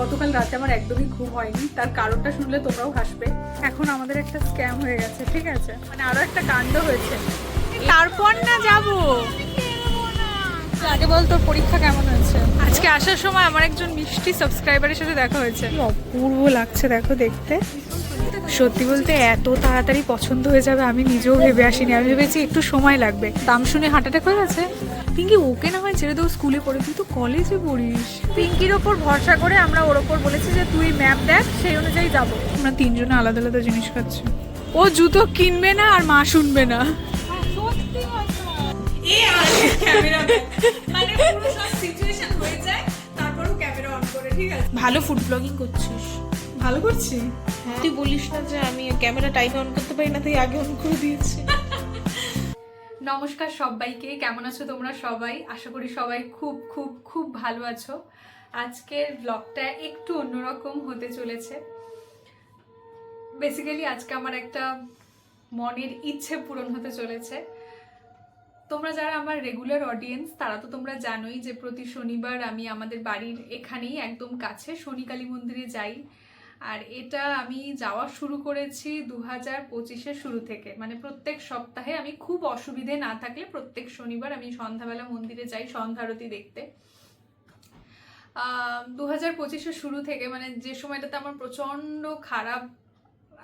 গতকাল রাতে আমার একদমই ঘুম হয়নি, তার কারণটা শুনলে তোমরাও হাসবে। এখন আমাদের একটা স্ক্যাম হয়ে গেছে, ঠিক আছে, মানে আরো একটা কাণ্ড হয়েছে। তারপর না যাবো, আগে বল তোর পরীক্ষা কেমন হয়েছে? আজকে আসার সময় আমার একজন মিষ্টি সাবস্ক্রাইবারের সাথে দেখা হয়েছে, অপূর্ব লাগছে দেখো দেখতে। সত্যি বলতে এত তাড়াতাড়ি পছন্দ হয়ে যাবে আমি নিজেও ভেবে আসিনি। আমি ভেবেছি একটু সময় লাগবে। দাম শুনে হার্ট অ্যাটাক হয়ে গেছে। পিঙ্কি ওকে না হয় ছেড়ে দেবো, স্কুলে পড়ে, তুই তো কলেজে পড়িস। পিঙ্কির ওপর ভরসা করে আমরা ওর ওপর বলেছি যে তুই ম্যাপ দেখ, সেই অনুযায়ী যাবো। আমরা তিনজনে আলাদা আলাদা জিনিস খাচ্ছি। ও জুতো কিনবে না আর মা শুনবে না। ভালো ফুড ব্লগিং করছিস। ভালো করছি। তুই বলিস না যে আমি ক্যামেরা টাইমে অন করতে পারি না, তুই আগে অন করে দিয়েছি। নমস্কার সবাইকে, কেমন আছো তোমরা সবাই? আশা করি সবাই খুব খুব খুব ভালো আছো। আজকের ব্লগটা একটু অন্যরকম হতে চলেছে। বেসিক্যালি আজকে আমার একটা মনের ইচ্ছে পূরণ হতে চলেছে। তোমরা যারা আমার রেগুলার অডিয়েন্স তারা তো তোমরা জানোই যে প্রতি শনিবার আমি আমাদের বাড়ির এখানেই একদম কাছে শনি কালী মন্দিরে যাই। আর এটা আমি যাওয়া শুরু করেছি 2025-এর শুরু থেকে, মানে প্রত্যেক সপ্তাহে আমি খুব অসুবিধে না থাকলে প্রত্যেক শনিবার আমি সন্ধ্যাবেলা মন্দিরে যাই সন্ধ্যা আরতি দেখতে। 2025-এর শুরু থেকে, মানে যে সময়টাতে আমার প্রচণ্ড খারাপ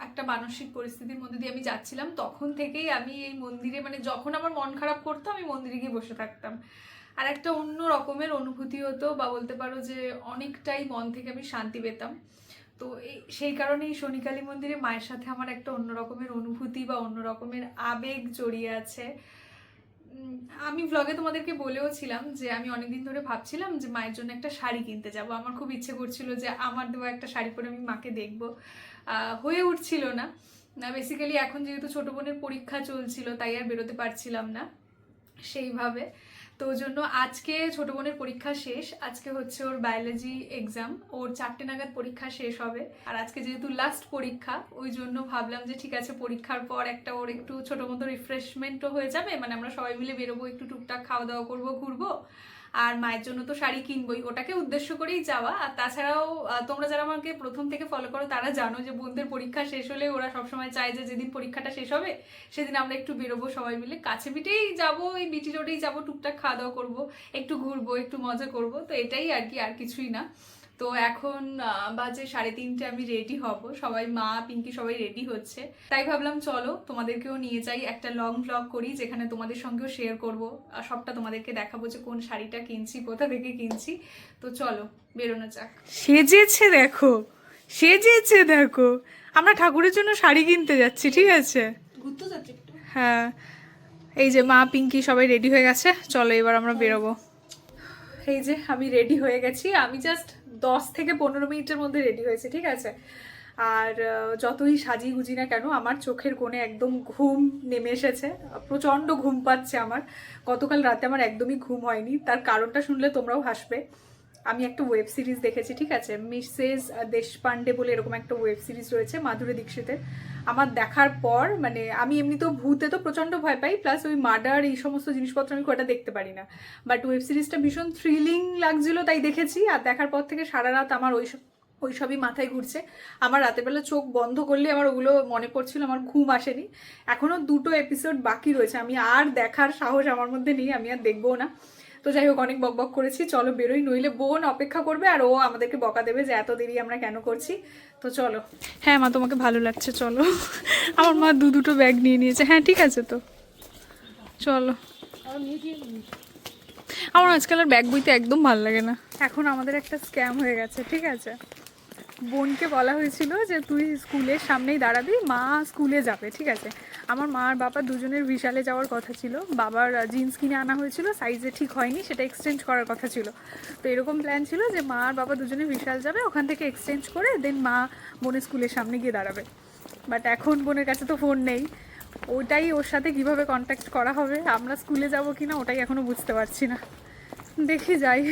একটা মানসিক পরিস্থিতির মধ্যে দিয়ে আমি যাচ্ছিলাম, তখন থেকেই আমি এই মন্দিরে, মানে যখন আমার মন খারাপ করতো আমি মন্দিরে গিয়ে বসে থাকতাম। আর একটা অন্য রকমের অনুভূতি হতো, বা বলতে পারো যে অনেকটাই মন থেকে আমি শান্তি পেতাম। তো সেই কারণে এই শনি কালী মন্দিরে মায়ের সাথে আমার একটা অন্য রকমের অনুভূতি বা অন্য রকমের আবেগ জড়িয়ে আছে। আমি ব্লগে তোমাদেরকে বলেও ছিলাম যে আমি অনেকদিন ধরে ভাবছিলাম যে মায়ের জন্য একটা শাড়ি কিনতে যাব। আমার খুব ইচ্ছে করছিল যে আমার দেওয়া একটা শাড়ি পরে আমি মাকে দেখবো, হয়ে উঠছিল না। বেসিক্যালি এখন যেহেতু ছোটো বোনের পরীক্ষা চলছিল তাই আর বেরোতে পারছিলাম না সেইভাবে। তো ওই জন্য আজকে ছোটো বোনের পরীক্ষা শেষ, আজকে হচ্ছে ওর বায়োলজি এক্সাম, ওর 4টে নাগাদ পরীক্ষা শেষ হবে। আর আজকে যেহেতু লাস্ট পরীক্ষা ওই জন্য ভাবলাম যে ঠিক আছে পরীক্ষার পর একটা ওর একটু ছোটো মতো রিফ্রেশমেন্টও হয়ে যাবে, মানে আমরা সবাই মিলে বেরোবো, একটু টুকটাক খাওয়া দাওয়া করবো, ঘুরবো। আর মায়ের জন্য তো শাড়ি কিনবই, ওটাকে উদ্দেশ্য করেই যাওয়া। আর তাছাড়াও তোমরা যারা আমাকে প্রথম থেকে ফলো করো তারা জানো যে বোনদের পরীক্ষা শেষ হলে ওরা সবসময় চায় যে যেদিন পরীক্ষাটা শেষ হবে সেদিন আমরা একটু বেরোবো সবাই মিলে, কাছে পিঠেই যাবো, এই বিটি রোডেই যাবো, টুকটাক খাওয়া দাওয়া করবো, একটু ঘুরবো, একটু মজা করবো। তো এটাই আর কি, আর কিছুই না। তো এখন বাজে 3:30, আমি রেডি হব, সবাই মা পিঙ্কি সবাই রেডি হচ্ছে। তাই ভাবলাম চলো তোমাদেরকেও নিয়ে যাই, একটা লং ব্লগ করি যেখানে তোমাদের সঙ্গেও শেয়ার করবো, সবটা তোমাদেরকে দেখাবো যে কোন শাড়িটা কিনছি, কোথা থেকে কিনছি। তো চলো বেরোনো যাক। সেজেছে দেখো, সেজেছে দেখো, আমরা ঠাকুরের জন্য শাড়ি কিনতে যাচ্ছি, ঠিক আছে? ঘুরতে যাচ্ছি একটু। হ্যাঁ, এই যে মা পিঙ্কি সবাই রেডি হয়ে গেছে, চলো এবার আমরা বেরোবো। এই যে আমি রেডি হয়ে গেছি, আমি জাস্ট 10 থেকে 15 মিনিটের মধ্যে রেডি হয়েছে, ঠিক আছে? আর যতই সাজি গুজি না কেন আমার চোখের কোণে একদম ঘুম নেমে এসেছে, প্রচণ্ড ঘুম পাচ্ছে আমার। গতকাল রাতে আমার একদমই ঘুম হয়নি, তার কারণটা শুনলে তোমরাও হাসবে। আমি একটা ওয়েব সিরিজ দেখেছি, ঠিক আছে, মিসেস দেশপান্ডে বলে এরকম একটা ওয়েব সিরিজ রয়েছে মাধুরী দীক্ষিতের। আমার দেখার পর, মানে আমি এমনিতেও ভূতে তো প্রচণ্ড ভয় পাই, প্লাস ওই মার্ডার এই সমস্ত জিনিসপত্র আমি খুব একটা দেখতে পারি না, বাট ওয়েব সিরিজটা ভীষণ থ্রিলিং লাগছিলো তাই দেখেছি। আর দেখার পর থেকে সারা রাত আমার ওইসবই মাথায় ঘুরছে। আমার রাতের বেলা চোখ বন্ধ করলে আমার ওগুলো মনে পড়ছিল, আমার ঘুম আসেনি। এখনও 2টো এপিসোড বাকি রয়েছে, আমি আর দেখার সাহস আমার মধ্যে নেই, আমি আর দেখবো না। তো যাই হোক, অনেক বক বক করেছি, চলো বেরোই, নইলে বোন অপেক্ষা করবে আর ও আমাদেরকে বকা দেবে যে এত দেরি আমরা কেন করছি। তো চলো। হ্যাঁ মা, তোমাকে ভালো লাগছে, চলো। আমার মা 2টো ব্যাগ নিয়ে নিয়েছে। হ্যাঁ ঠিক আছে, তো চলো। আমার আজকাল আর ব্যাগ বইতে একদম ভালো লাগে না। এখন আমাদের একটা স্ক্যাম হয়ে গেছে, ঠিক আছে? বোনকে বলা হয়েছিল যে তুই স্কুলের সামনেই দাঁড়াবি, মা স্কুলে যাবে, ঠিক আছে? আমার মা আর বাবা দুজনের বিশালে যাওয়ার কথা ছিল, বাবার জিন্স কিনে আনা হয়েছিল, সাইজে ঠিক হয়নি, সেটা এক্সচেঞ্জ করার কথা ছিল। তো এরকম প্ল্যান ছিল যে মা আর বাবা দুজনে বিশাল যাবে, ওখান থেকে এক্সচেঞ্জ করে দেন মা বোনের স্কুলের সামনে গিয়ে দাঁড়াবে। বাট এখন বোনের কাছে তো ফোন নেই, ওটাই ওর সাথে কিভাবে কন্ট্যাক্ট করা হবে, আমরা স্কুলে যাব কি না ওটাই এখনও বুঝতে পারছি না। দেখি যাই।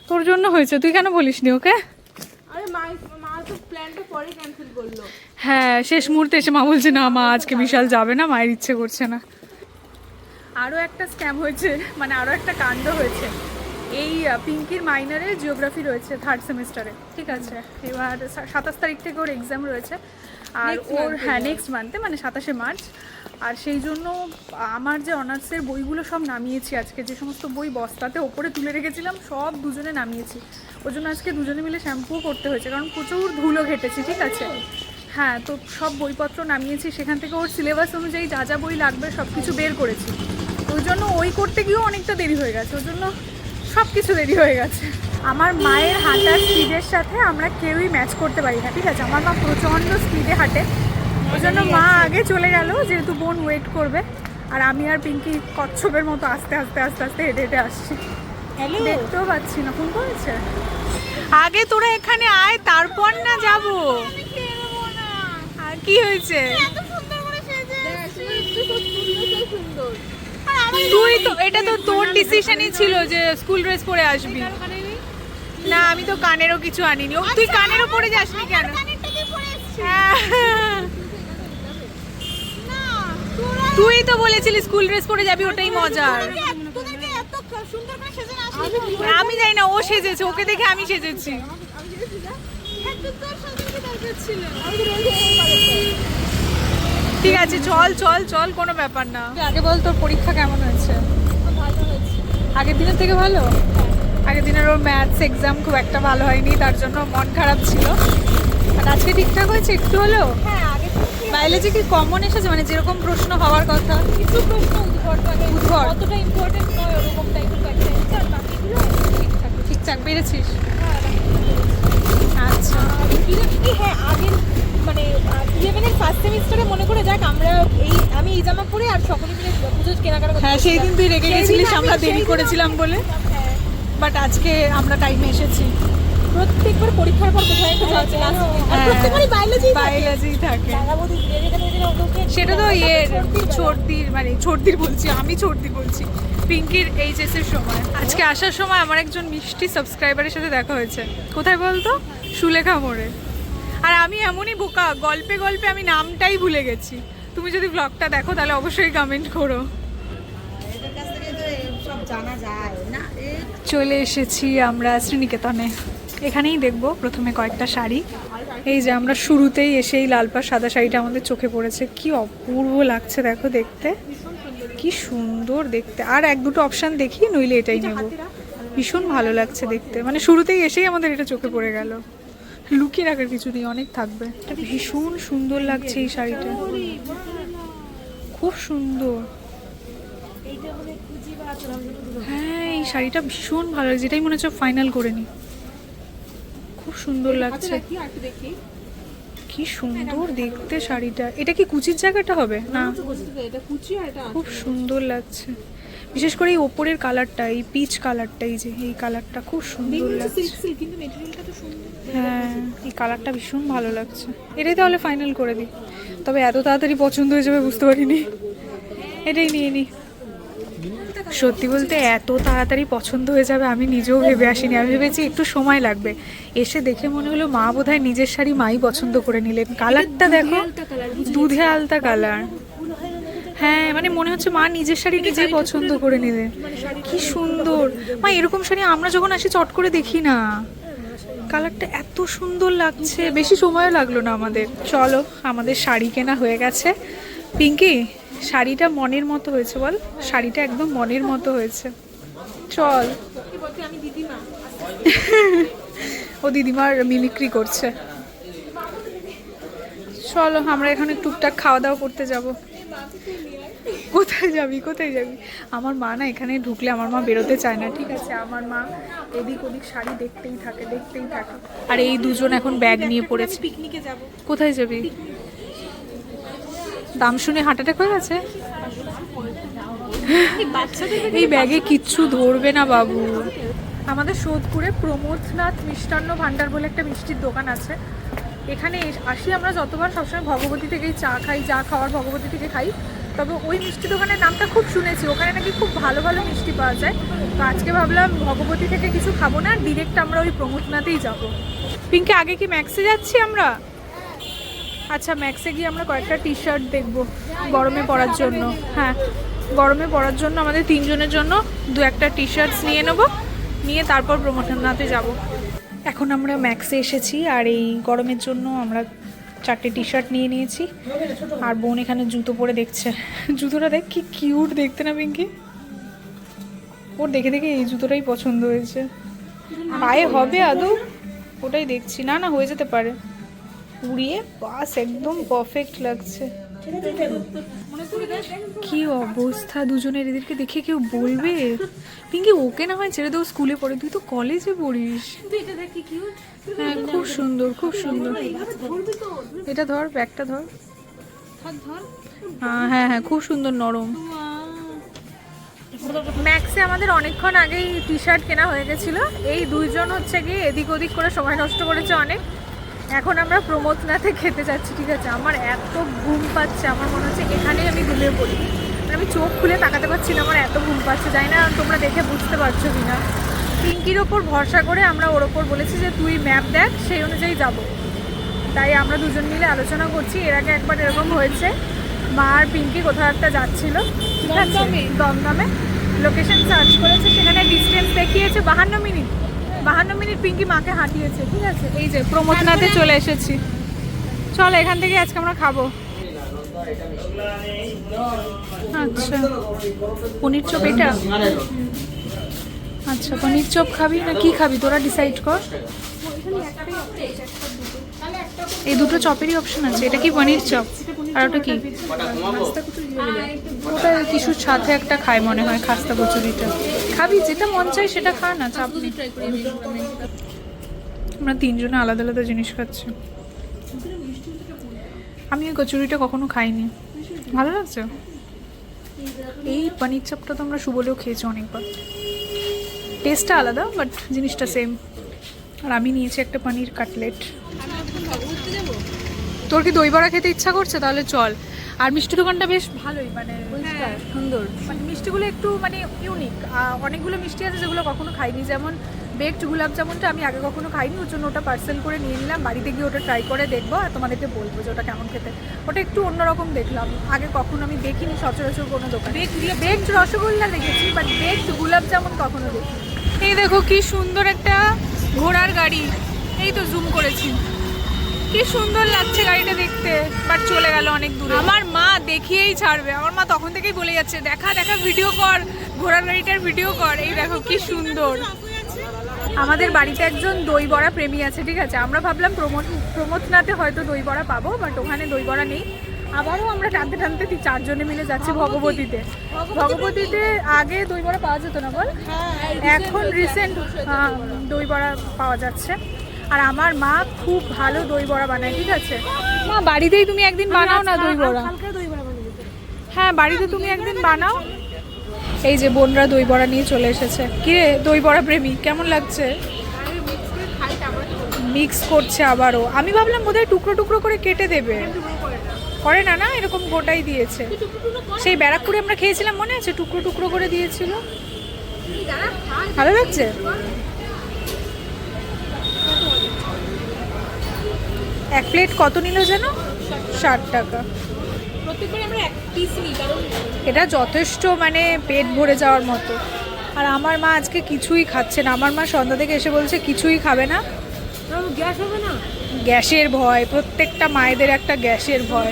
তোর জন্য হয়েছে, তুই কেন বলিস নি ওকে? মা তো প্ল্যানটা পরে ক্যান্সেল করলো। হ্যাঁ, শেষ মুহূর্তে এসে মা বলছে না মা আজকে বিশাল যাবে না, মায়ের ইচ্ছে করছে না। আরও একটা স্ক্যাম হয়েছে, মানে আরও একটা কাণ্ড হয়েছে। এই পিঙ্কির মাইনারে জিওগ্রাফি রয়েছে 3rd সেমিস্টারে, ঠিক আছে। এবার 27 তারিখ থেকে ওর এক্সাম রয়েছে, আর ওর হ্যাঁ নেক্সট মান্থে মানে 27শে মার্চ। আর সেই জন্য আমার যে অনার্সের বইগুলো সব নামিয়েছি আজকে, যে সমস্ত বই বস্তাতে ওপরে তুলে রেখেছিলাম সব দুজনে নামিয়েছি। ওর জন্য আজকে দুজনে মিলে শ্যাম্পুও করতে হয়েছে, কারণ প্রচুর ধুলো ঘেটেছি, ঠিক আছে। হ্যাঁ, তো সব বইপত্র নামিয়েছি, সেখান থেকে ওর সিলেবাস অনুযায়ী যা যা বই লাগবে সব কিছু বের করেছি। ওই জন্য ওই করতে গিয়েও অনেকটা দেরি হয়ে গেছে, ওর জন্য সব কিছু দেরি হয়ে গেছে। আমার মায়ের হাঁটার স্পিডের সাথে আমরা কেউই ম্যাচ করতে পারি না, ঠিক আছে। আমার মা প্রচণ্ড স্পিডে হাঁটে, ওই জন্য মা আগে চলে গেল, যেহেতু বোন ওয়েট করবে। আর আমি আর পিঙ্কি কচ্ছপের মতো আস্তে আস্তে আস্তে আস্তে হেঁটে হেঁটে আসছি। দেখতেও পাচ্ছি না, ফোন করেছে। আগে তোরা এখানে আয়, তারপর না যাবো। আর কি হয়েছে? তুই তো, এটা তো তোর ডিসিশনই ছিল যে স্কুল ড্রেস পরে আসবি। না, আমি তো কানেরও কিছু আনিনি। ও, তুই কানেরও পরে যাসনি কেন? তুই তো বলেছিলি স্কুল ড্রেস পরে যাবি, ওটাই মজার। আমি জানি না, ও সেজেছে, ওকে দেখে আমি সেজেছি। ঠিক আছে, চল চল চল, কোনো ব্যাপার না। আগে বল, তোর পরীক্ষা কেমন হয়েছে? আগের দিনের থেকে ভালো? আগের দিনের ওর ম্যাথস এক্সাম খুব একটা ভালো হয়নি, তার জন্য মন খারাপ ছিল। আর আজকে ঠিকঠাক হয়েছে একটু হলেও? বায়োলজি কি কমন এসেছে, মানে যেরকম প্রশ্ন হওয়ার কথা? কিছু প্রশ্ন উদ্ভট, উদ্ভট। অতটা ইম্পর্টেন্ট নয়, ওরকম টাইপের পাইছে। আর বাকিগুলো ঠিকঠাক। ঠিকঠাক পেরেছিস? আচ্ছা। হ্যাঁ, আগের মানে 11-এর ফার্স্ট সেমিস্টারে মনে করে যাক, আমি এই জামা পরে আর সকলে মিলে পুজো কেনাকাটা করতে। হ্যাঁ, সেই দিন তুই রেগে গেছিলিস আমরা দেরি করেছিলাম বলে, হ্যাঁ, বাট আজকে আমরা টাইমে এসেছি। প্রত্যেকবার পরীক্ষার পর কোথায় একটা যাচ্ছে, আর প্রত্যেকবারই বায়োলজি থাকে। সেটা তো ছর্দির, মানে ছর্দির বলছি, আমি ছর্দি বলছি, পিঙ্কির এইচএস এর সময়। আজকে আসার সময় আমার একজন মিষ্টি সাবস্ক্রাইবারের সাথে দেখা হয়েছে। কোথায় বলতো? সুলেখা মোড়ে। আর আমি এমনই বোকা, গল্পে গল্পে আমি নামটাই ভুলে গেছি। তুমি যদি ব্লগটা দেখো তাহলে অবশ্যই কমেন্ট করো। চলে এসেছি আমরা শ্রীনিকেতনে। এখানেই দেখবো প্রথমে কয়েকটা শাড়ি। এই যে আমরা শুরুতেই এসেই লাল পাড় সাদা শাড়িটা আমাদের চোখে পড়েছে, কি অপূর্ব লাগছে দেখো দেখতে, কি সুন্দর দেখতে। আর এক দুটো অপশান দেখি, নইলে এটাই নেব। ভীষণ ভালো লাগছে দেখতে, মানে শুরুতেই এসেই আমাদের এটা চোখে পড়ে গেল। লুকিয়ে রাখার কিছু নেই, অনেক থাকবে। এটা ভীষণ সুন্দর লাগছে এই শাড়িটা, খুব সুন্দর। হ্যাঁ, এই শাড়িটা ভীষণ ভালো লাগছে, এটাই মনে হচ্ছে ফাইনাল করে নি। খুব সুন্দর লাগছে, কি সুন্দর দেখতে শাড়িটা। এটা কি কুচির জায়গাটা হবে না? খুব সুন্দর লাগছে, বিশেষ করে এই ওপরের কালারটা, এই পিচ কালারটা, এই যে এই কালারটা খুব সুন্দর লাগছে। হ্যাঁ, এই কালারটা ভীষণ ভালো লাগছে। এটাই তাহলে ফাইনাল করে দিই। তবে এত তাড়াতাড়ি পছন্দ হয়ে যাবে বুঝতে পারিনি, এটাই নিয়ে নিই। সত্যি বলতে এত তাড়াতাড়ি পছন্দ হয়ে যাবে আমি নিজেও ভেবে আসিনি। আমি ভেবেছি একটু সময় লাগবে। এসে দেখে মনে হলো মা বোধহয় নিজের শাড়ি মাই পছন্দ করে নিলেন। কালারটা দেখো, দুধে আলতা কালার। হ্যাঁ, মানে মনে হচ্ছে মা নিজের শাড়ি নিজেই পছন্দ করে নিলেন। কি সুন্দর মা, এরকম শাড়ি আমরা যখন আসি চট করে দেখি না। কালারটা এত সুন্দর লাগছে, বেশি সময়ও লাগলো না আমাদের। চলো, আমাদের শাড়ি কেনা হয়ে গেছে। পিঙ্কি, শাড়িটা মনের মতো হয়েছে বল? শাড়িটা একদম মনের মতো হয়েছে। চল। ও দিদিমার মিমিক্রি করছে। চলো, আমরা এখানে টুকটাক খাওয়া দাওয়া করতে যাব। কোথায় যাবি কোথায় যাবি? আমার মা না এখানে ঢুকলে আমার মা বেরোতে চায় না, ঠিক আছে। আমার মা এদিক ওদিক শাড়ি দেখতেই থাকে দেখতেই থাকে। আর এই দুজন এখন ব্যাগ নিয়ে পড়েছে। পিকনিকে যাব। কোথায় যাবি? দাম শুনে হার্ট অ্যাটাক হয়ে গেছে। এই ব্যাগে কিচ্ছু ধরবে না বাবু। আমাদের সোদপুরে প্রমোদনাথ মিষ্টান্ন ভান্ডার বলে একটা মিষ্টির দোকান আছে। এখানে আসি আমরা যতবার, সবসময় ভগবতী থেকেই চা খাই, যা খাওয়ার ভগবতী থেকে খাই। তবে ওই মিষ্টি দোকানের নামটা খুব শুনেছি, ওখানে নাকি খুব ভালো ভালো মিষ্টি পাওয়া যায়। তো আজকে ভাবলাম ভগবতী থেকে কিছু খাবো না, ডিরেক্ট আমরা ওই প্রমোদনাথেই যাব। পিঙ্কি, আগে কি ম্যাক্সে যাচ্ছি আমরা? আচ্ছা, ম্যাক্সে গিয়ে আমরা কয়েকটা টি শার্ট দেখবো গরমে পরার জন্য। হ্যাঁ, গরমে পরার জন্য আমাদের তিনজনের জন্য দু একটা টি শার্টস নিয়ে নেবো। নিয়ে তারপর প্রমোশনাতে যাব। এখন আমরা ম্যাক্সে এসেছি আর এই গরমের জন্য আমরা 4টে টি শার্ট নিয়ে নিয়েছি। আর বোন এখানে জুতো পরে দেখছে। জুতোটা দেখ কি কিউট দেখতে না পিঙ্কি? ওর দেখে দেখে এই জুতোটাই পছন্দ হয়েছে। পায়ে হবে আদৌ? ওটাই দেখছি। না না, হয়ে যেতে পারে। উড়িয়ে বাস একদম পারফেক্ট লাগছে। কি অবস্থা দুজনের, এদেরকে দেখে কেউ বলবে? পিঙ্কি ওকে না হয় ছেড়ে দেবো, স্কুলে পড়ে, তুই তো কলেজে পড়িস। হ্যাঁ খুব সুন্দর, খুব সুন্দর। এটা ধর, ব্যাগটা ধর। হ্যাঁ হ্যাঁ, খুব সুন্দর, নরম। ম্যাক্সে আমাদের অনেকক্ষণ আগেই টি শার্ট কেনা হয়ে গেছিলো। এই দুইজন হচ্ছে গিয়ে এদিক ওদিক করে সময় নষ্ট করেছে অনেক। এখন আমরা প্রমোদনাথে খেতে যাচ্ছি, ঠিক আছে? আমার এত ঘুম পাচ্ছে, আমার মনে হচ্ছে এখানেই আমি ঘুমিয়ে পড়ি। মানে আমি চোখ খুলে তাকাতে পারছি না, আমার এত ঘুম পাচ্ছে। জানি না তোমরা দেখে বুঝতে পারছো কি না। পিঙ্কির ওপর ভরসা করে আমরা ওর ওপর বলেছি যে তুই ম্যাপ দেখ, সেই অনুযায়ী যাব। তাই আমরা দুজন মিলে আলোচনা করছি। এর আগে একবার এরকম হয়েছে, মা আর পিঙ্কি কোথাও একটা যাচ্ছিলো, ঠিক আছে, দমদমে লোকেশন সার্চ করেছে, সেখানে ডিস্টেন্স দেখিয়েছে 52 মিনিট। 52 মিনিট পিঙ্কি মাকে হাঁটিয়েছে, ঠিক আছে? এই যে প্রমোদনাতে চলে এসেছি। চল এখান থেকে আজকে আমরা খাবো। আচ্ছা পনির চপ এটা? আচ্ছা পনির চপ খাবি না কি খাবি তোরা ডিসাইড কর। এই দুটো চপেরই অপশন আছে। এটা কি পনির চপ? আর ওটা কি? ওটা কিছুর সাথে একটা খায় মনে হয়, খাস্তা কচুরিটা। খাবি যেটা মন চাই সেটা খা না, চাপ নেই। আমরা তিনজনে আলাদা আলাদা জিনিস খাচ্ছি। আমি ওই কচুরিটা কখনো খাইনি, ভালো লাগছে। এই পনির চপটা তো আমরা সুবলেও খেয়েছি অনেকবার, টেস্টটা আলাদা বাট জিনিসটা সেম। আর আমি নিয়েছি একটা পনির কাটলেট। তোর কি দই বড়া খেতে ইচ্ছা করছে? তাহলে চল। আর মিষ্টি দোকানটা বেশ ভালোই, মানে সুন্দর। মানে মিষ্টিগুলো একটু মানে ইউনিক। অনেকগুলো মিষ্টি আছে যেগুলো কখনো খাইনি, যেমন বেকড গোলাপ জামুনটা আমি আগে কখনো খাইনি, ওর জন্য ওটা পার্সেল করে নিয়ে নিলাম। বাড়িতে গিয়ে ওটা ট্রাই করে দেখবো আর তোমাদেরকে বলবো যে ওটা কেমন খেতে। ওটা একটু অন্যরকম দেখলাম, আগে কখনো আমি দেখিনি সচরাচর কোনো দোকানে। বেকড রসগোল্লা দেখেছি বাট বেকড গোলাপ জামুন কখনো দেখিনি। এই দেখো কি সুন্দর একটা ঘোড়ার গাড়ি, এই তো জুম করেছি, কি সুন্দর লাগছে গাড়িটা দেখতে। বাট চলে গেল অনেক দূরে। আমার মা দেখিয়েই ছাড়বে, আমার মা তখন থেকেই বলে যাচ্ছে দেখা দেখা ভিডিও কর, ঘোড়ার গাড়িটার ভিডিও কর। এই দেখো কি সুন্দর। আমাদের বাড়িতে একজন দই বড়া প্রেমী আছে, ঠিক আছে? আমরা ভাবলাম প্রমোদনাতে হয়তো দই বড়া পাবো, বাট ওখানে দই বড়া নেই। আবারও আমরা টানতে টানতে 4 জনে মিলে যাচ্ছি ভগবতীতে। ভগবতীতে আগে দই বড়া পাওয়া যেত না বল, এখন রিসেন্ট দই বড়া পাওয়া যাচ্ছে। আর আমার মা খুব ভালো দই বড়া বানায়, ঠিক আছে? মা বাড়িতেই তুমি একদিন বানাও না দই বড়া। হ্যাঁ বাড়িতে তুমি একদিন বানাও। এই যে বোনরা দই বড়া নিয়ে চলে এসেছে। কিরে দই বড়া প্রেমী, কেমন লাগছে? মিক্স করছে আবারও। আমি ভাবলাম বোধহয় টুকরো টুকরো করে কেটে দেবে, করে না, না এরকম গোটাই দিয়েছে। সেই ব্যারাকপুরে আমরা খেয়েছিলাম মনে আছে, টুকরো টুকরো করে দিয়েছিল, ভালো লাগছে। এক প্লেট কত নিল যেন? 60 টাকা। এটা যথেষ্ট, মানে পেট ভরে যাওয়ার মতো। আর আমার মা আজকে কিছুই খাচ্ছে না। আমার মা সন্ধ্যা থেকে এসে বলছে কিছুই খাবে না, গ্যাস হবে না। গ্যাসের ভয়, প্রত্যেকটা মায়েদের একটা গ্যাসের ভয়।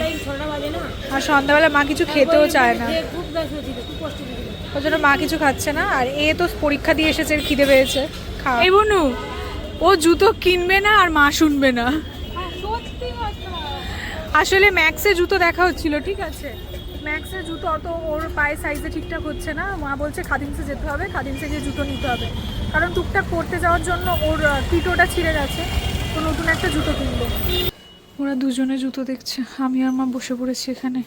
আর সন্ধ্যাবেলা মা কিছু খেতেও চায় না, ওই জন্য মা কিছু খাচ্ছে না। আর এ তো পরীক্ষা দিয়ে এসেছে, খিদে পেয়েছে। এই বনু ও জুতো কিনবে না আর মা শুনবে না। আসলে ম্যাক্সে জুতো দেখা হচ্ছিল, ঠিক আছে? ম্যাক্সের জুতো অত ওর পায়ে সাইজে ঠিকঠাক হচ্ছে না। মা বলছে খাদিমসে যেতে হবে, খাদিমসে গিয়ে জুতো নিতে হবে, কারণ টুকটাক পড়তে যাওয়ার জন্য ওর কিটোটা ছিঁড়ে গেছে, তো নতুন একটা জুতো কিনবে। ওরা দুজনে জুতো দেখছে, আমি আর মা বসে পড়েছি এখানে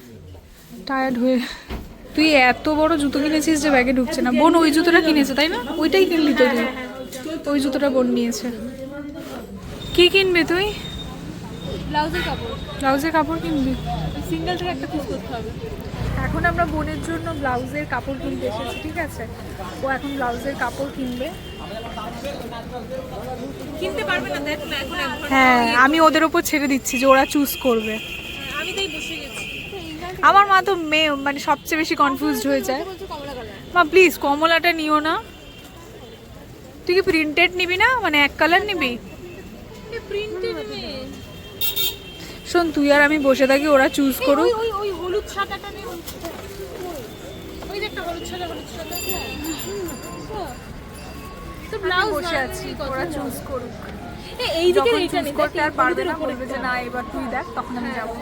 টায়ার্ড হয়ে। তুই এত বড় জুতো কিনেছিস যে ব্যাগে ঢুকছে না। বোন ওই জুতোটা কিনেছে তাই না? ওইটাই কিনলি তো তুই? ওই জুতোটা বোন নিয়েছে। কি কিনবে তুই? ব্লাউজের কাপড়। ব্লাউজের কাপড় কিনবি? সিঙ্গেল থেকে একটা পিস করতে হবে। এখন আমরা বোনের জন্য ব্লাউজের কাপড় কিনতে এসেছি, ঠিক আছে? ও এখন ব্লাউজের কাপড় কিনবে। কিনতে পারবে না দেখ না এখন। হ্যাঁ আমি ওদের ওপর ছেড়ে দিচ্ছি যে ওরা চুজ করবে। আমি তাই বসে গেছি। আমার মা তো মেয়ে, মানে সবচেয়ে বেশি কনফিউজড হয়ে যায়। মা প্লিজ কমলাটা নিও না, তুই কি প্রিন্টেড নিবি না, মানে এক কালার নিবি? প্রিন্টেড শোন, তুই আর আমি বসে থাকি, ওরা চুজ করুক। ওই ওই হলুদ সাদাটা নেই, ওই যে একটা হলুদ সাদা তো ব্লাউজ বসে আছি, ওরা চুজ করুক। এই দিকে যখন এইটা choose নেই, করতে আর পারবে না, বলবে যে না এবার তুই দেখ, তখন আমি যাবো।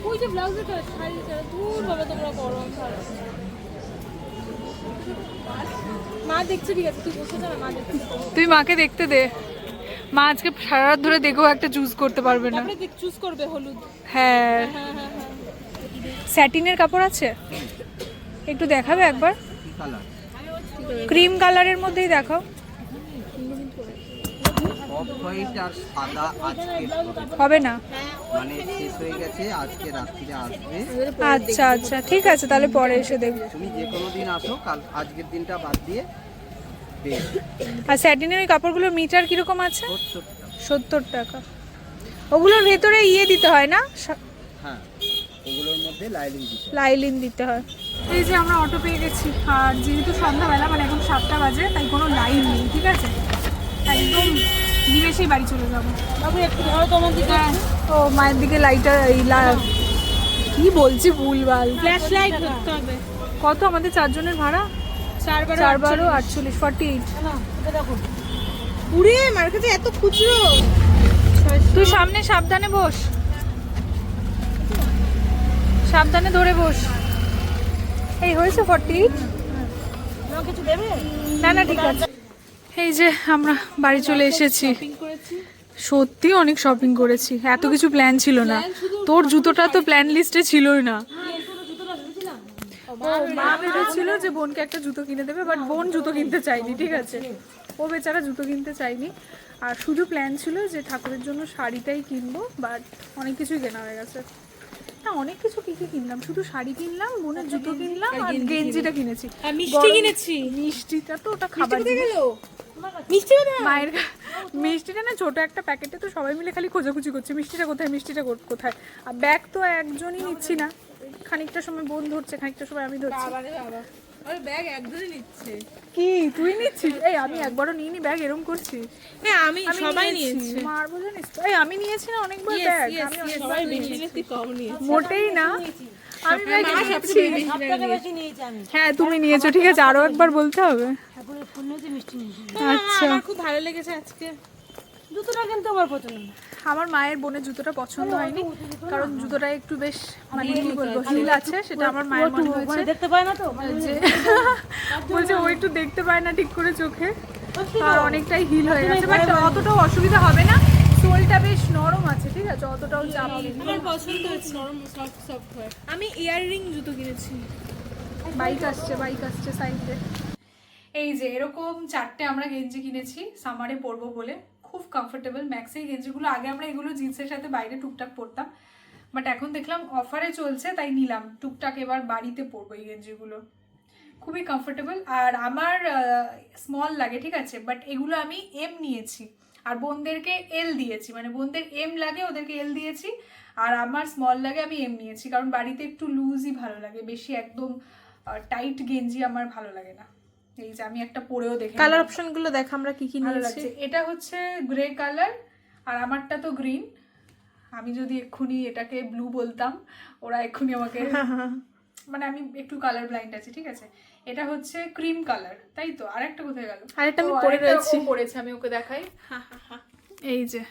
ওই যে ব্লাউজটা শাড়িটা দূর বাবা, তোমরা গরম ছাড়ো। মা দেখছে, ঠিক আছে তুই বসে যা, মা দেখছে। তুই মাকে দেখতে দে, মা আজকে সারা রাত ধরে দেখেও একটা চুজ করতে পারবে না। তারপরে চুজ করবে হলুদ। হ্যাঁ, হ্যাঁ হ্যাঁ হ্যাঁ। স্যাটিনের কাপড় আছে, একটু দেখাবে একবার? ক্রিম কালারের মধ্যেই দেখাও। অফ হোয়াইট আর সাদা আজকে হবে না? মানে শেষ হয়ে গেছে, আজকে রাত্রিরে আসবে। আচ্ছা আচ্ছা, ঠিক আছে, তাহলে পরে এসে দেখবো। তুমি যে কোনো দিন আসো, কাল আজকের দিনটা বাদ দিয়ে বেশ। আর স্যাটিনের ওই কাপড়গুলোর মিটার কিরকম আছে? 70 70 টাকা। টাকা। ওগুলোর ভেতরে ইয়ে দিতে হয় না, হ্যাঁ, ওগুলোর মধ্যে লাইলিং দিতে হবে। লাইলিন দিতে হয়। এই যে আমরা অটো পেয়ে গেছি, আর যেহেতু সন্ধ্যাবেলা, মানে এখন 7টা বাজে, তাই কোনো লাইন নেই, ঠিক আছে? একদম নিমেষেই বাড়ি চলে যাবো। বাবু একটু ধরো তোমার দিকে। হ্যাঁ, ও মায়ের দিকে লাইটার, কি বলছি ভুলভাল। ফ্ল্যাশ লাইট ধরতে হবে। কত আমাদের 4 জনের ভাড়া? 4 12 48, 48। উড়ে মার কাছে এত খুচরো। তুই সামনে সাবধানে বস, সাবধানে ধরে বস। এই হয়েছে 48? কিছু দেবে? না না, ঠিক আছে। এই যে আমরা বাড়ি চলে এসেছি। সত্যি অনেক শপিং করেছি, এত কিছু প্ল্যান ছিল না। তোর জুতোটা তো প্ল্যান লিস্টে ছিলই না। ও মা ভেবেছিল যে বোনকে একটা জুতো কিনে দেবে, বাট বোন জুতো কিনতে চাইনি, ঠিক আছে? ও বেচারা জুতো কিনতে চাইনি। আর শুধু প্ল্যান ছিল যে ঠাকুরের জন্য শাড়িটাই কিনবো, বাট অনেক কিছুই কেনা হয়ে গেছে। না, অনেক কিছু কি কি কিনলাম, শুধু শাড়ি কিনলাম, বোনের জুতো কিনলাম, আর গেঞ্জিটা কিনেছি। মিষ্টি কিনেছি। মিষ্টিটা তো ওটা খাবার জিনিস। মিষ্টি মায়ের মিষ্টিটা না ছোট একটা প্যাকেটে, তো সবাই মিলে খালি খোঁজাখুঁজি করছে মিষ্টিটা কোথায়, মিষ্টিটা কোথায়। আর ব্যাগ তো একজনই নিচ্ছি না, খানিকটা সময় বোন ধরছে, খানিকটা সময় আমি ধরছি। আরে ব্যাগ একদমই নিচ্ছে। কি তুই নিচ্ছিস? এই আমি একবারও নিইনি ব্যাগ, এরকম করছিস? হ্যাঁ আমি সবাই নিয়েছে। মার বোঝা নিস তো? এই আমি নিয়েছি না অনেকবার ব্যাগ, আমি সবাই বেশি নিয়েছি, কম নিয়েছে। মোটেই না, আমি ব্যাগ নিয়েছি। হ্যাঁ তুমি নিয়েছো, ঠিক আছে, আরো একবার বলতে হবে। আচ্ছা, আমার খুব ভালো লেগেছে আজকে জুতোটা, কিন্তু আমার পছন্দ না। আমার মায়ের বোনের জুতোটা পছন্দ হয়নি, কারণ জুতোটা একটু বেশ, মানে কি বলবো, হিল আছে, সেটা আমার মায়ের মনে হয়েছে দেখতে পায় না তো, যে বলছে ও একটু দেখতে পায় না ঠিক করে চোখে, আর অনেকটাই হিল হয়ে গেছে, বাট অতটাও অসুবিধা হবে না। সোলটা বেশ নরম আছে, ঠিক আছে, অতটাও চাপ নেই। আমার পছন্দ হচ্ছে, নরম সফট সফট হয়। আমি ইয়াররিং জুতো কিনেছি। বাইক আসছে সাইডে। এই যে এরকম 4টে আমরা গেঞ্জি কিনেছি সামারে পরবো বলে, খুব কমফোর্টেবল। ম্যাক্সের গেঞ্জিগুলো আগে আমরা এগুলো জিন্সের সাথে বাইরে টুকটাক পরতাম, বাট এখন দেখলাম অফারে চলছে তাই নিলাম, টুকটাক এবার বাড়িতে পরবো এই গেঞ্জিগুলো। খুবই কমফোর্টেবল, আর আমার স্মল লাগে, ঠিক আছে, বাট এগুলো আমি এম নিয়েছি, আর বোনদেরকে এল দিয়েছি, মানে বোনদের এম লাগে, ওদেরকে এল দিয়েছি, আর আমার স্মল লাগে, আমি এম নিয়েছি, কারণ বাড়িতে একটু লুজই ভালো লাগে, বেশি একদম টাইট গেঞ্জি আমার ভালো লাগে না। এই যে আমি একটা পরেও দেখে, কালার অপশন গুলো দেখ আমরা কি কি ভালো নিয়েছি। লাগছে। এটা হচ্ছে গ্রে কালার, আর আমারটা তো গ্রিন। আমি যদি এক্ষুনি এটাকে ব্লু বলতাম, ওরা এক্ষুনি আমাকে মানে আমি একটু কালার ব্লাইন্ড আছি, ঠিক আছে। এটা হচ্ছে ক্রিম কালার, তাই তো। আরেকটা কোথায় গেল? আরেকটা আমি ও, পরে আরেকটা রয়েছি। ও পরেছে, আমি ওকে দেখাই। এই যে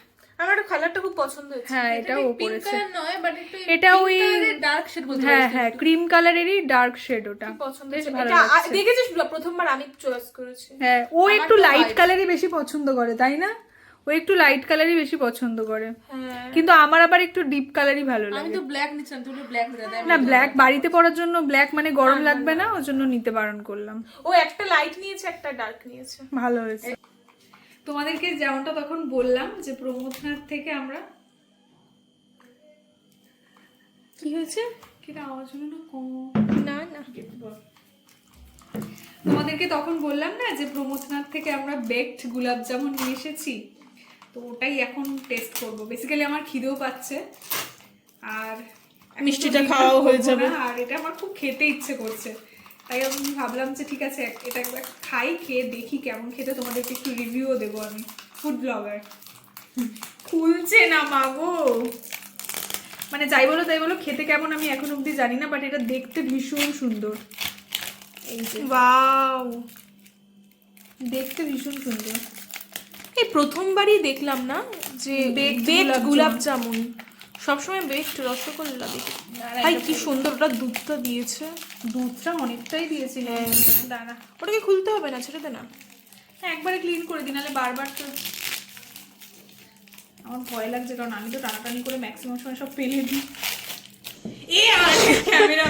আমার কালারটা খুব পছন্দ হয়েছে। হ্যাঁ, এটাও ও পরেছে। কালার নয়, বাট একটু এটা ওই ডার্ক শেড বলতে হ্যাঁ হ্যাঁ, ক্রিম কালারেরই ডার্ক শেড, ওটা পছন্দ বেশ হয়েছে। ভালো এটা লাগছে। দেখেছিস প্রথমবার আমি চয়েস করেছি। হ্যাঁ, ও একটু লাইট কালারই বেশি পছন্দ করে, তাই না? ও একটু লাইট কালারই বেশি পছন্দ করে, হ্যাঁ, কিন্তু আমার আবার একটু ডিপ কালারই ভালো আমি লাগে। তো ব্ল্যাক নিচ্ছিলাম, তুই ব্ল্যাক নিতে দেয় না, ব্ল্যাক বাড়িতে পরার জন্য ব্ল্যাক মানে গরম লাগবে না, ওর জন্য নিতে বারণ করলাম। ও একটা লাইট নিয়েছে, একটা ডার্ক নিয়েছে। ভালো হয়েছে। তোমাদেরকে যেমনটা তখন বললাম যে প্রমোদনাথ থেকে আমরা, কি হয়েছে? কিটা আওয়াজ হলো না? না না, তোমাদেরকে তখন বললাম না যে প্রমোদনাথ থেকে আমরা বেকড গোলাপ জামুন নিয়ে এসেছি, তো ওটাই এখন টেস্ট করব। বেসিক্যালি আমার খিদেও পাচ্ছে, আর মিষ্টিটা খাওয়াও হয়ে যাবে। আর এটা আমার খুব খেতে ইচ্ছে করছে, তাই আমি ভাবলাম যে ঠিক আছে এটা একবার খাই, খেয়ে দেখি কেমন খেতে, তোমাদেরকে একটু রিভিউও দেবো আমি, ফুড ব্লগার। খুলছে না মাগো, মানে যাই বলো তাই বলো, খেতে কেমন আমি এখন অবধি জানি না, বাট এটা দেখতে ভীষণ সুন্দর। এই যে ওয়াও, দেখতে ভীষণ সুন্দর। এই প্রথমবারই দেখলাম না যে Baked বেকড গোলাপ গোলাপ জামুন, সবসময় বেকড রসগোল্লা দেখি। ভাই কি সুন্দর, ওটা দুধটা দিয়েছে। দুধটা অনেকটাই দিয়েছি। হ্যাঁ। দাঁড়া, ওটাকে খুলতে হবে না, ছেড়ে দে না। হ্যাঁ একবারে ক্লিন করে দিই, নাহলে বারবার তো আমার ভয় লাগছে, কারণ আমি তো টানাটানি করে ম্যাক্সিমাম সময় সব ফেলে দিই। ক্যামেরা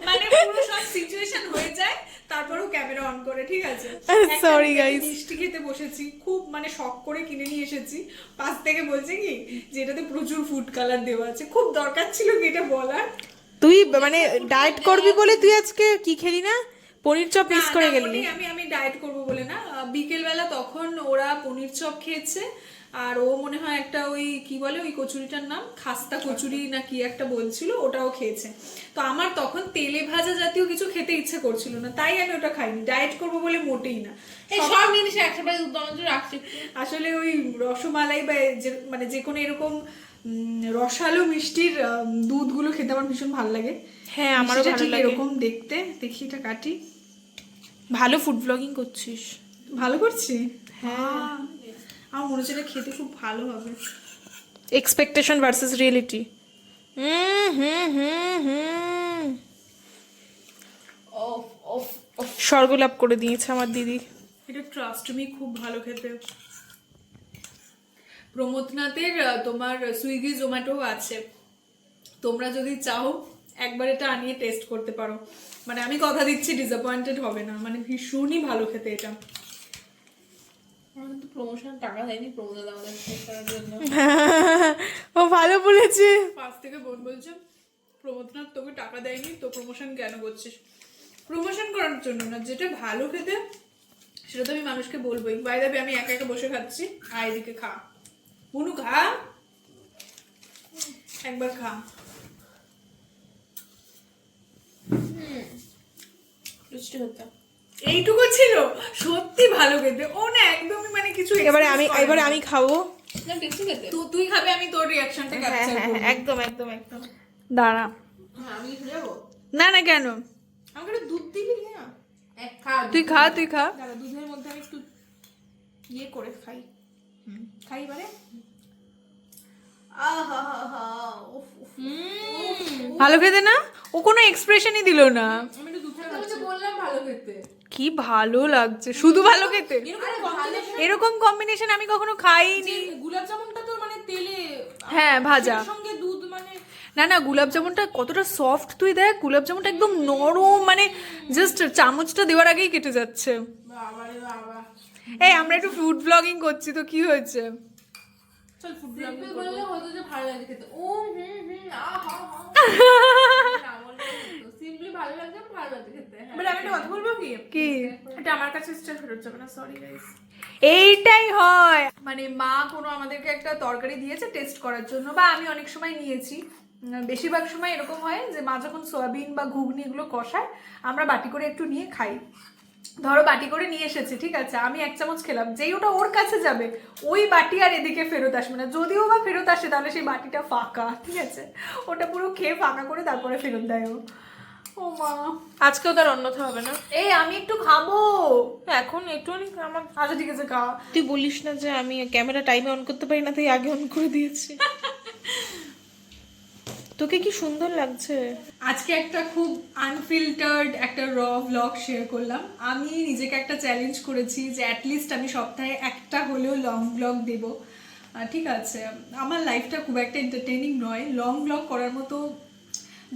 মানে পুরো সব সিচুয়েশন হয়ে যায়, তারপরেও ক্যামেরা অন করে, ঠিক আছে। Sorry, একটা guys. মিষ্টি খেতে বসেছি, খুব মানে শখ করে কিনে নিয়ে এসেছি, পাশ থেকে বলছে কি যে এটাতে প্রচুর ফুড কালার দেওয়া আছে, খুব দরকার ছিল কি এটা বলার। তুই মানে ডায়েট করবি বলে তুই আজকে কি খেলি না, পনির চপ মিস করে গেলি। আমি ডায়েট করব বলে না, বিকেল বেলা তখন ওরা পনির চপ খেয়েছে, আর ও মনে হয় একটা ওই কি বলে ওই কচুরিটার নাম খাস্তা কচুরি না কি একটা বলছিল, ওটাও খেয়েছে। তো আমার তখন তেলে ভাজা জাতীয় কিছু খেতে ইচ্ছে করছিল না, তাই আমি ওটা খাইনি, ডায়েট করব বলে মোটেই না। সব জিনিস একসাথে রাখছি। আসলে ওই রসমালাই বা মানে যে কোনো এরকম রসালো মিষ্টির দুধগুলো খেতে আমার ভীষণ ভালো লাগে। হ্যাঁ আমারও মিষ্টিটা ভালো ঠিক লাগে। এরকম দেখতে। দেখি এটা কাটি। ভালো ফুড ব্লগিং করছিস। ভালো করছি। হ্যাঁ আমার মনে হচ্ছে এটা খেতে খুব ভালো হবে। Expectation versus reality. হুম স্বর্গলাভ করে দিয়েছে আমার দিদি। এটা ট্রাস্ট মি খুব ভালো খেতে। প্রমোদনাথের তোমার সুইগি জোম্যাটো আছে, তোমরা যদি চাও একবার এটা আনিয়ে টেস্ট করতে পারো, মানে আমি কথা দিচ্ছি ডিসঅ্যাপয়েন্টেড হবে না, মানে ভীষণই ভালো খেতে এটা। আমাদের তো প্রমোশন টাকা দেয়নি প্রমোদা আমাদের টেস্ট করার জন্য। ও ভালো বলেছে। পাশ থেকে বোন বলছে প্রমোদনাথ তোকে টাকা দেয়নি তো প্রমোশন কেন করছিস? প্রমোশন করার জন্য না, যেটা ভালো খেতে সেটা তো আমি মানুষকে বলবোই। বাই দ্য ওয়ে আমি একা একা বসে খাচ্ছি, আর এদিকে খা বুনু, খা একবার খা। মিষ্টি হতো। এইটুকু ছিল, সত্যি ভালো খেতে। ও না একদমই মানে কিছু এবারে আমি খাবো। না টেস্টি খেতে। তুই খাবে, আমি তোর রিঅ্যাকশনটা ক্যাপচার করব। একদম একদম একদম। দাঁড়া, হ্যাঁ আমি খেয়ে যাবো। না না কেন, আমাকে একটু দুধ দিবি না? এক খা। তুই খা তুই খা। দাঁড়া, দুধের মধ্যে আমি একটু ইয়ে করে খাই। খাই এবারে। ভালো খেতে না? ও কোনো এক্সপ্রেশনই দিল না। আমি একটু দুধ আমি তো বললাম ভালো খেতে। কি ভালো লাগছে, শুধু ভালো খেতে। এরকম কম্বিনেশন আমি কখনো খাইনি। গোলাপ জামুনটা তো মানে তেলে হ্যাঁ ভাজা, সঙ্গে দুধ মানে না না গোলাপ জামুনটা কতটা সফট তুই দেখ, গোলাপ জামুনটা একদম নরম, মানে জাস্ট চামচটা দেওয়ার আগেই কেটে যাচ্ছে। বাবা রে বাবা। এই আমরা একটু ফুড ব্লগিং করছি তো কি হয়েছে? চল ফুড সিম্পল বললে হয়তো যে ভালো লাগে খেতে। ও না বললে সিম্পলি ভালো লাগছে, ভালো লাগছে খেতে। হ্যাঁ বাট আমি একটা কথা বলবো কি? কি এটা আমার কাছে স্টাইল ফেরত যাবে না, সরি গাইস। এইটাই হয়, মানে মা কোনো আমাদেরকে একটা তরকারি দিয়েছে টেস্ট করার জন্য, বা আমি অনেক সময় নিয়েছি, বেশিরভাগ সময় এরকম হয় যে মা যখন সয়াবিন বা ঘুগনি এগুলো কষায় আমরা বাটি করে একটু নিয়ে খাই। ধরো বাটি করে নিয়ে এসেছি, ঠিক আছে, আমি 1 চামচ খেলাম, যেই ওটা ওর কাছে যাবে ওই বাটি আর এদিকে ফেরত আসবে না, যদিও বা ফেরত আসে তাহলে সেই বাটিটা ফাঁকা, ঠিক আছে, ওটা পুরো খেয়ে ফাঁকা করে তারপরে ফেরত দেয় ও। ও মা, আজকেও তার অন্যথা হবে না। এই আমি একটু খাবো এখন একটুখানি আমার। আচ্ছা ঠিক আছে খা। তুই বলিস না যে আমি ক্যামেরা টাইমে অন করতে পারি না, তাই আগে অন করে দিয়েছি। তোকে কি সুন্দর লাগছে। আজকে একটা খুব আনফিল্টার্ড একটা র ভ্লগ শেয়ার করলাম। আমি নিজেকে একটা চ্যালেঞ্জ করেছি যে অ্যাটলিস্ট আমি সপ্তাহে একটা হলেও লং ভ্লগ দেবো। ঠিক আছে, আমার লাইফটা খুব একটা এন্টারটেইনিং নয়, লং ভ্লগ করার মতো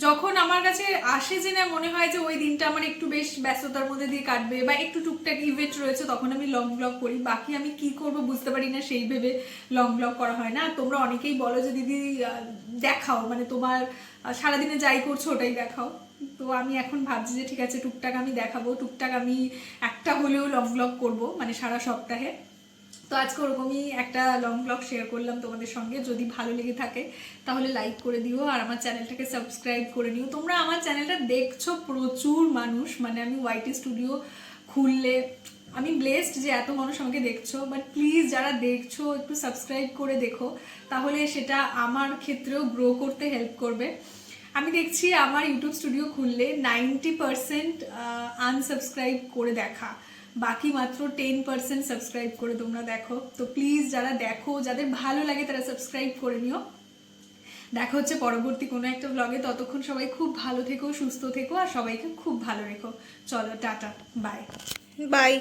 যখন আমার কাছে আসে যে না মনে হয় যে ওই দিনটা আমার একটু বেশ ব্যস্ততার মধ্যে দিয়ে কাটবে বা একটু টুকটাক ইভেন্ট রয়েছে, তখন আমি লং ব্লগ করি। বাকি আমি কি করব বুঝতে পারি না, সেই ভেবে লং ব্লগ করা হয় না। তোমরা অনেকেই বলো যে দিদি দেখাও, মানে তোমার সারাদিনে যাই করছো ওটাই দেখাও। তো আমি এখন ভাবছি যে ঠিক আছে টুকটাক আমি দেখাবো, টুকটাক আমি একটা হলেও লং ব্লগ করবো, মানে সারা সপ্তাহে। তো আজকে ওরকমই একটা লং ব্লগ শেয়ার করলাম তোমাদের সঙ্গে। যদি ভালো লেগে থাকে তাহলে লাইক করে দিও আর আমার চ্যানেলটাকে সাবস্ক্রাইব করে নিও। তোমরা আমার চ্যানেলটা দেখছো প্রচুর মানুষ, মানে আমি ওয়াইটি স্টুডিও খুললে আমি ব্লেসড যে এত মানুষ আমাকে দেখছো, বাট প্লিজ যারা দেখছো একটু সাবস্ক্রাইব করে দেখো, তাহলে সেটা আমার ক্ষেত্রেও গ্রো করতে হেল্প করবে। আমি দেখছি আমার ইউটিউব স্টুডিও খুললে 90% আনসাবস্ক্রাইব করে দেখা, বাকি মাত্র 10% সাবস্ক্রাইব করে তোমরা দেখো। তো প্লিজ যারা দেখো, যাদের ভালো লাগে তারা সাবস্ক্রাইব করে নিও। দেখা হচ্ছে পরবর্তী কোনো একটা ব্লগে। ততক্ষণ সবাই খুব ভালো থেকো, সুস্থ থেকো আর সবাইকে খুব ভালো রেখো। চলো টাটা, বাই বাই।